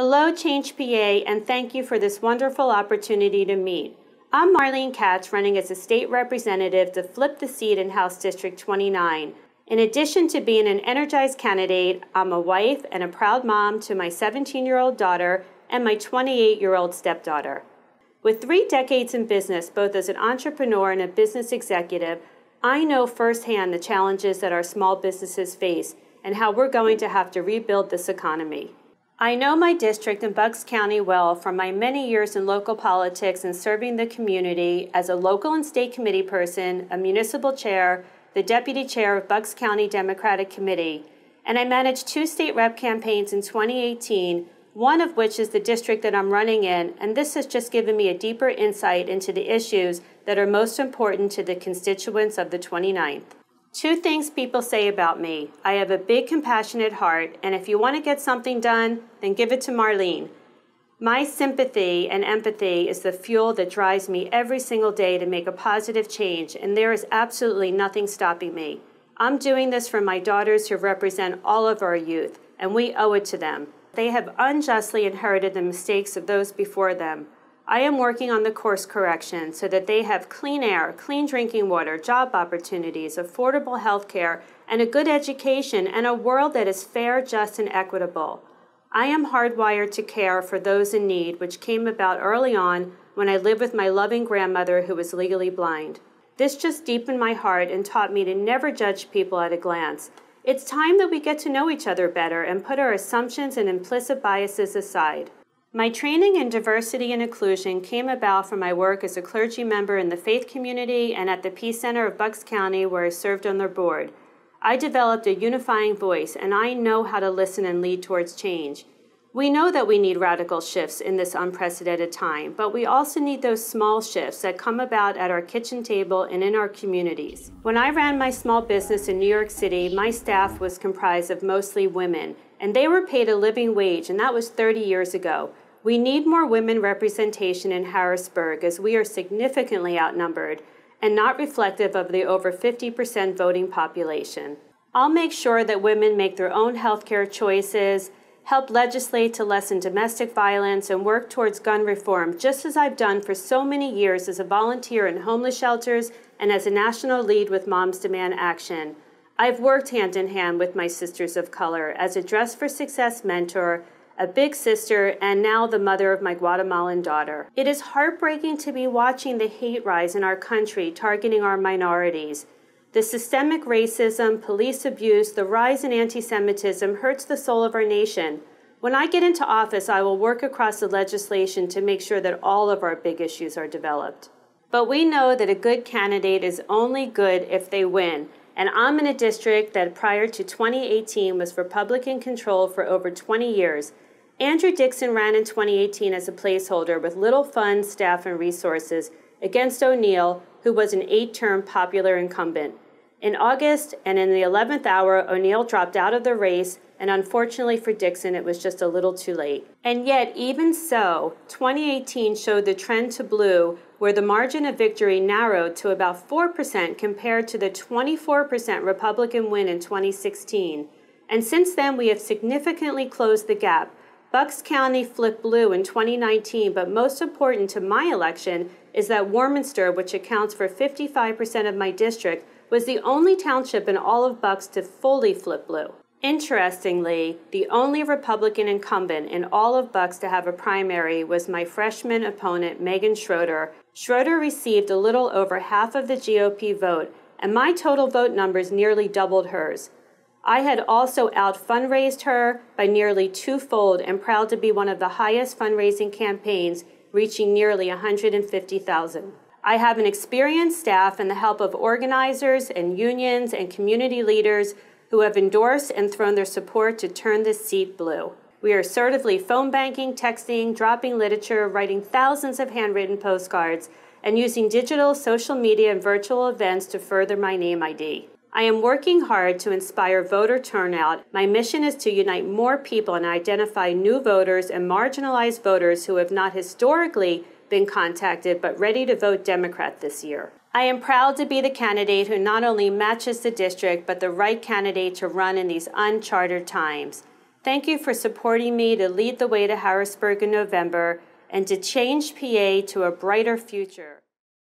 Hello, ChangePA, and thank you for this wonderful opportunity to meet. I'm Marlene Katz, running as a state representative to flip the seat in House District 29. In addition to being an energized candidate, I'm a wife and a proud mom to my 17-year-old daughter and my 28-year-old stepdaughter. With 3 decades in business, both as an entrepreneur and a business executive, I know firsthand the challenges that our small businesses face and how we're going to have to rebuild this economy. I know my district in Bucks County well from my many years in local politics and serving the community as a local and state committee person, a municipal chair, the deputy chair of Bucks County Democratic Committee, and I managed 2 state rep campaigns in 2018, one of which is the district that I'm running in, and this has just given me a deeper insight into the issues that are most important to the constituents of the 29th. 2 things people say about me. I have a big, compassionate heart, and if you want to get something done, then give it to Marlene. My sympathy and empathy is the fuel that drives me every single day to make a positive change, and there is absolutely nothing stopping me. I'm doing this for my daughters who represent all of our youth, and we owe it to them. They have unjustly inherited the mistakes of those before them. I am working on the course correction so that they have clean air, clean drinking water, job opportunities, affordable health care, and a good education, and a world that is fair, just, and equitable. I am hardwired to care for those in need, which came about early on when I lived with my loving grandmother who was legally blind. This just deepened my heart and taught me to never judge people at a glance. It's time that we get to know each other better and put our assumptions and implicit biases aside. My training in diversity and inclusion came about from my work as a clergy member in the faith community and at the Peace Center of Bucks County, where I served on their board. I developed a unifying voice, and I know how to listen and lead towards change. We know that we need radical shifts in this unprecedented time, but we also need those small shifts that come about at our kitchen table and in our communities. When I ran my small business in New York City, my staff was comprised of mostly women, and they were paid a living wage, and that was 30 years ago. We need more women representation in Harrisburg, as we are significantly outnumbered and not reflective of the over 50% voting population. I'll make sure that women make their own healthcare choices, help legislate to lessen domestic violence, and work towards gun reform, just as I've done for so many years as a volunteer in homeless shelters and as a national lead with Moms Demand Action. I've worked hand in hand with my sisters of color as a Dress for Success mentor, a big sister, and now the mother of my Guatemalan daughter. It is heartbreaking to be watching the hate rise in our country targeting our minorities. The systemic racism, police abuse, the rise in anti-Semitism hurts the soul of our nation. When I get into office, I will work across the legislation to make sure that all of our big issues are developed. But we know that a good candidate is only good if they win. And I'm in a district that prior to 2018 was Republican control for over 20 years. Andrew Dixon ran in 2018 as a placeholder with little funds, staff, and resources against O'Neill, who was an 8-term popular incumbent. In August and in the 11th hour, O'Neill dropped out of the race, and unfortunately for Dixon, it was just a little too late. And yet, even so, 2018 showed the trend to blue, where the margin of victory narrowed to about 4% compared to the 24% Republican win in 2016. And since then, we have significantly closed the gap. Bucks County flipped blue in 2019, but most important to my election is that Warminster, which accounts for 55% of my district, was the only township in all of Bucks to fully flip blue. Interestingly, the only Republican incumbent in all of Bucks to have a primary was my freshman opponent, Megan Schroeder. Schroeder received a little over half of the GOP vote, and my total vote numbers nearly doubled hers. I had also out-fundraised her by nearly 2-fold and proud to be one of the highest fundraising campaigns, reaching nearly $150,000. I have an experienced staff and the help of organizers and unions and community leaders who have endorsed and thrown their support to turn this seat blue. We are assertively phone banking, texting, dropping literature, writing thousands of handwritten postcards, and using digital, social media, and virtual events to further my name ID. I am working hard to inspire voter turnout. My mission is to unite more people and identify new voters and marginalized voters who have not historically been contacted but ready to vote Democrat this year. I am proud to be the candidate who not only matches the district but the right candidate to run in these uncharted times. Thank you for supporting me to lead the way to Harrisburg in November and to change PA to a brighter future.